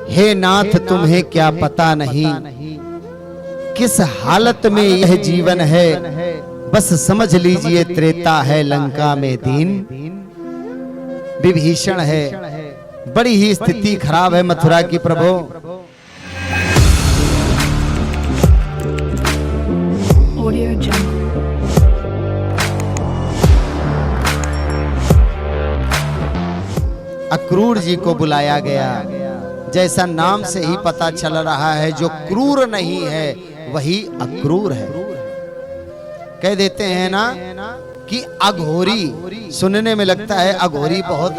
हे नाथ तुम्हें क्या पता नहीं, किस हालत में यह जीवन है, बस समझ लीजिए त्रेता है लंका में दीन। विभीषण है, बड़ी ही स्थिति खराब है मथुरा की प्रभु। Audio Jungle। अक्रूर जी को बुलाया गया। जैसा नाम से ही पता चल रहा है, जो क्रूर नहीं है वही अक्रूर है। कह देते हैं ना कि अघोरी, सुनने में लगता है अघोरी बहुत,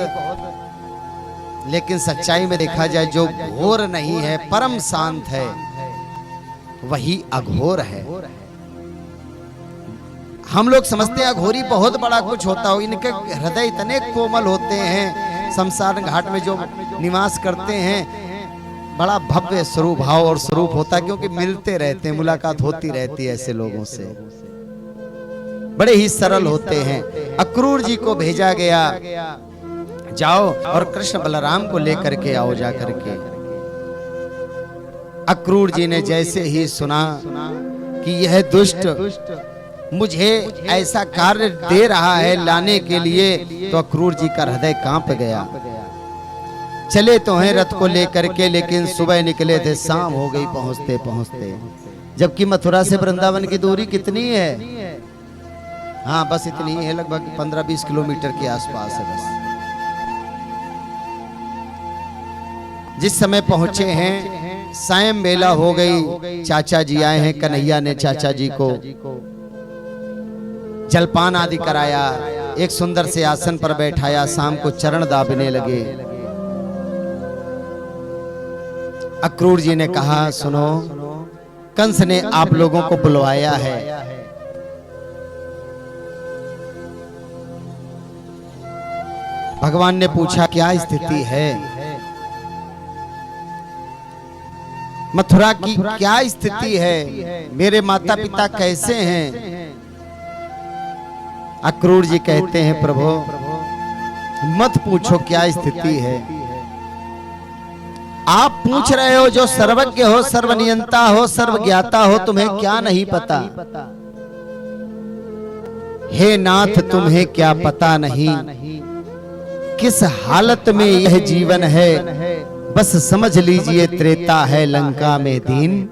लेकिन सच्चाई में देखा जाए जो घोर नहीं है, परम शांत है, वही अघोर है। हम लोग समझते हैं अघोरी बहुत बड़ा कुछ होता हो, इनके हृदय इतने कोमल होते हैं। शमशान घाट में जो निवास करते हैं, बड़ा भव्य स्वरूप भाव और स्वरूप होता है, क्योंकि मिलते रहते हैं, मुलाकात होती रहती है ऐसे लोगों से। बड़े ही सरल होते हैं। अक्रूर जी को भेजा गया, जाओ और कृष्ण बलराम को लेकर के आओ जा करके। अक्रूर जी ने जैसे ही सुना कि यह दुष्ट मुझे ऐसा कार्य दे रहा है लाने के लिए, तो अक्रूर जी का हृदय कांप गया। चले तो हैं रथ को लेकर के, लेकिन सुबह निकले थे, शाम हो गई पहुंचते पहुंचते। जबकि मथुरा से वृंदावन की दूरी कितनी है? हाँ, बस इतनी है, लगभग 15-20 किलोमीटर के आसपास है बस। जिस समय पहुंचे हैं, सायं बेला हो गई। चाचा जी आए हैं, कन्हैया ने चाचा जी को जलपान आदि कराया, एक सुंदर से आसन पर बैठाया, शाम को चरण दाबने लगे। अक्रूर जी ने कहा, सुनो, कंस ने आप लोगों को बुलवाया है। भगवान ने पूछा क्या स्थिति है, मथुरा की क्या स्थिति है, मेरे माता पिता कैसे हैं? अक्रूर जी कहते हैं, प्रभु मत पूछो क्या स्थिति है। आप पूछ रहे हो जो सर्वज्ञ हो, सर्वनियंता हो, सर्वज्ञाता हो, तुम्हें क्या नहीं पता? हे नाथ तुम्हें क्या पता नहीं, किस हालत में यह जीवन है, बस समझ लीजिए त्रेता है लंका में दीन।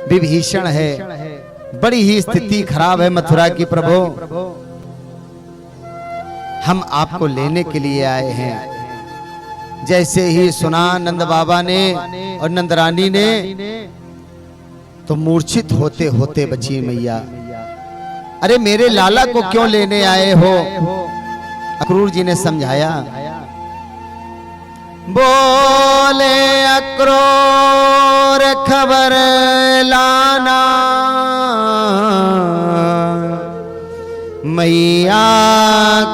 विभीषण है, बड़ी ही स्थिति खराब है मथुरा की प्रभु। हम आपको लेने के लिए आए हैं। जैसे ही सुना नंद बाबा ने और नंदरानी ने, तो मूर्छित होते होते बची मैया। अरे मेरे लाला को क्यों लेने आए हो? अक्रूर जी ने समझाया। बोले अक्रूर खबर लाना, मैया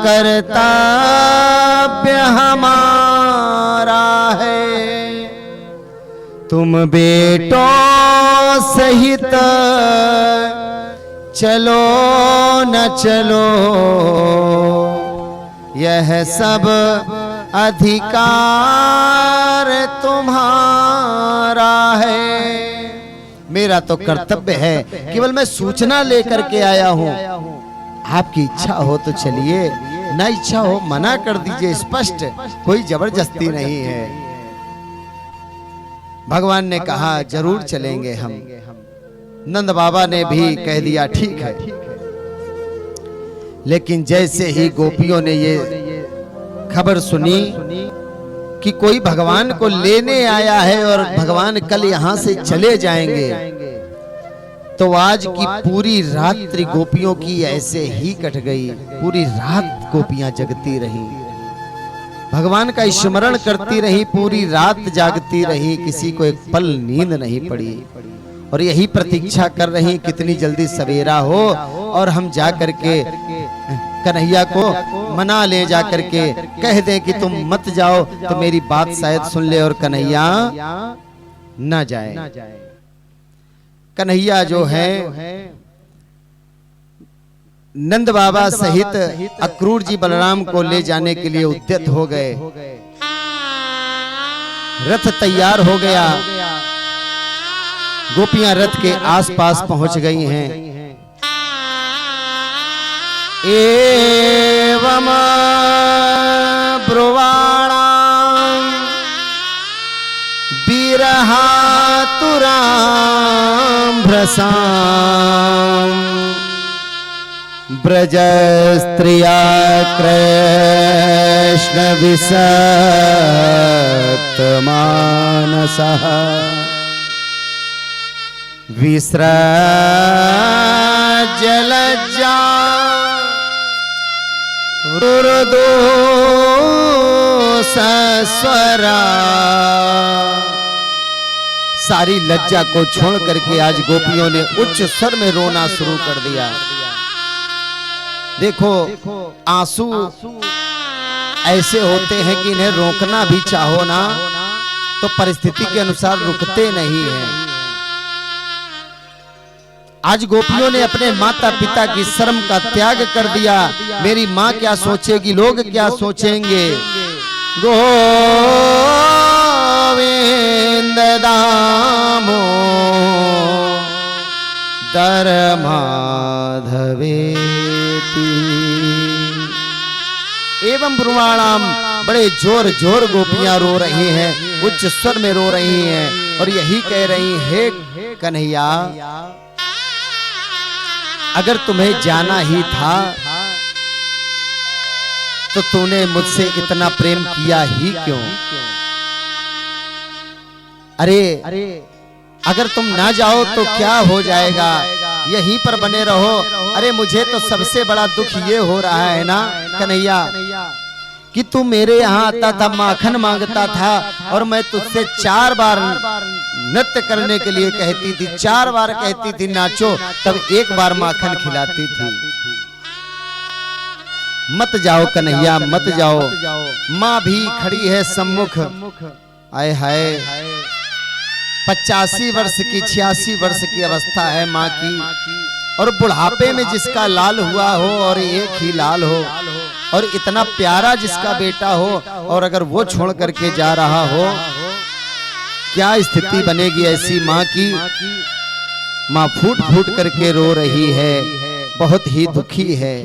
कर्तव्य हमारा है, तुम बेटों सहित चलो न चलो, यह सब अधिकार तुम्हारा है। मेरा तो कर्तव्य है, केवल मैं सूचना लेकर के आया हूं। आपकी इच्छा हो तो चलिए, ना इच्छा हो मना कर दीजिए, स्पष्ट, कोई जबरदस्ती नहीं है। भगवान ने कहा जरूर चलेंगे हम। नंद बाबा ने भी कह दिया ठीक है। लेकिन जैसे ही गोपियों ने ये खबर सुनी कि कोई भगवान को लेने आया है और भगवान कल यहां से चले जाएंगे, तो आज की पूरी रात्रि गोपियों की ऐसे ही कट गई। पूरी रात गोपियां जगती रही, भगवान का स्मरण करती रही, पूरी रात जागती रही, किसी को एक पल नींद नहीं पड़ी। और यही प्रतीक्षा कर रही कितनी जल्दी सवेरा हो और हम जा करके कन्हैया को मना ले, जा करके कह दें कि तुम मत जाओ, तो मेरी बात शायद सुन ले और कन्हैया ना जाए। कन्हैया जो है नंद बाबा सहित अक्रूर जी बलराम को ले जाने के लिए उद्यत हो गए। रथ तैयार हो गया, गोपियां रथ के आसपास पहुंच गई हैं। एवं ब्रुवाणां विरहातुरां भ्रसां ब्रजस्त्रिया कृष्ण विसक्तमानसः विसृज्यलज्जा रुरुदो सस्वरा। सारी लज्जा को छोड़ करके आज गोपियों ने उच्च स्वर में रोना शुरू कर दिया। देखो, आंसू ऐसे होते हैं कि इन्हें रोकना भी चाहो ना तो परिस्थिति के अनुसार रुकते नहीं हैं। आज गोपियों ने अपने माता पिता की शर्म का त्याग कर दिया। मेरी माँ क्या सोचेगी, लोग क्या सोचेंगे। गोविंद दामो दर माधवेति। एवं ब्रुवाणाम, बड़े जोर जोर गोपियां रो रही हैं, उच्च स्वर में रो रही हैं और यही कह रही, हे कन्हैया, अगर तुम्हें जाना ही था तो तूने मुझसे इतना प्रेम किया ही क्यों? अरे अगर तुम ना जाओ तो क्या हो जाएगा, यहीं पर बने रहो। अरे मुझे तो सबसे बड़ा दुख ये हो रहा है ना कन्हैया कि तू मेरे यहाँ आता था, माखन मांगता था और मैं तुझसे 4 बार नृत्य करने के लिए कहती थी, 4 बार कहती थी नाचो, तब 1 बार माखन खिलाती थी। मत जाओ कन्हैया, मत जाओ। माँ भी खड़ी है सम्मुख। आए हाय, 85 वर्ष की 86 वर्ष की अवस्था है माँ की, और बुढ़ापे में जिसका लाल हुआ हो और एक ही लाल हो और इतना प्यारा जिसका बेटा हो, और अगर वो छोड़ करके जा रहा हो, क्या स्थिति बनेगी ऐसी माँ की। माँ फूट फूट करके रो रही है, बहुत ही दुखी है।